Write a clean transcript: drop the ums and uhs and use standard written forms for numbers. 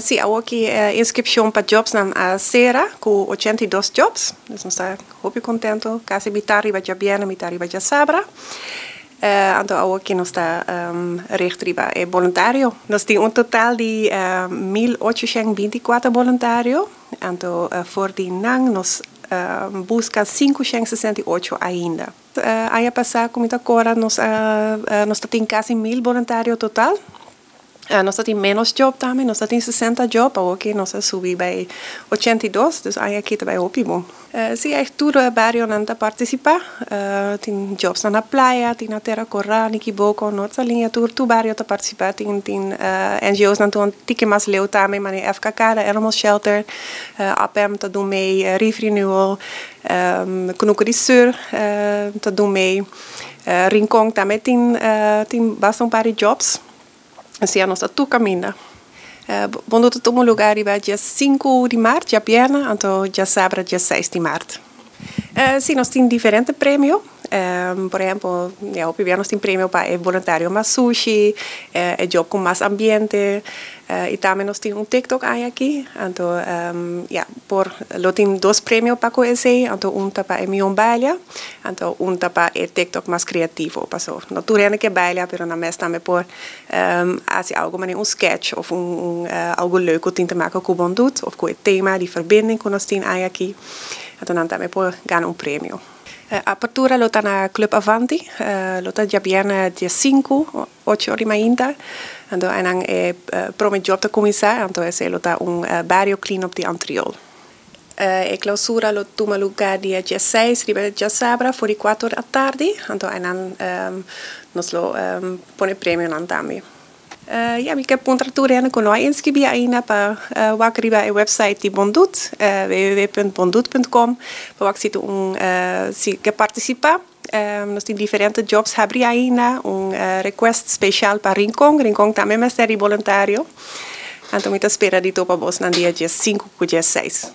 Sì, ho aqui inscrição para jobs na Sera, com 82 jobs. Dus nós estamos muito contentes. Quase metade vai já bem, metade vai já sabra. Então, aqui nós está rechttriba é voluntário. Nós temos total de 1.824 voluntários. Então, por die nang, nós busca 568 ainda. Ano passado, como agora, nós temos quase 1.000 voluntários total. Nós temos menos job também, nós temos 60 jobs, aqui nós subimos para 82, dus aqui também é ótimo. Se é tudo o barrio não participa, tem jobs na praia, tem na terra corral, em Kiboco, nossa linha tudo barrio tá participa, tem NGOs não tão tique mais leu também, mas FKK, Animal Shelter, APM tá do meio, Reef Renewal, Kunukuri Sur tá do meio, Rincon também tem bastante jobs. Assim, nós estamos caminhando. Quando estamos no lugar, vai dia 5 de março, já piena, então já sábado, dia 6 de março. Sim, nós temos diferentes prêmios. Por exemplo, nós temos prêmio para voluntário mais sushi, job com mais ambiente. E também nós temos TikTok aqui. Então, nós temos 2 prêmios para conhecer. Então, para a minha baila. Então, para o TikTok mais criativo. Não tudo que baila, mas na mesa também por algo mais sketch ou algo leuk que tem te maken com o bom doet. Of com o tema, de verbinding que nós temos aqui. Então, nós também por ganhar prêmio. A apertura está na Club Avanti, está já bem dia 5, 8 horas ainda. Então, promete job de começar, então está barrio clean up de Antriol. A clausura toma lugar dia 6, dia sábado, por 4 da tarde. Então, nós põe prêmio também. Ik heb contracturen con noi inscrivi ainda para wakriba a website de Bondut, www.bondut.com, para se quer participar. Nós temos diferentes jobs abri ainda, request special para Rincon. Rincon também é voluntário. Então, eu espero de topa vos no dia 5 ou dia 6.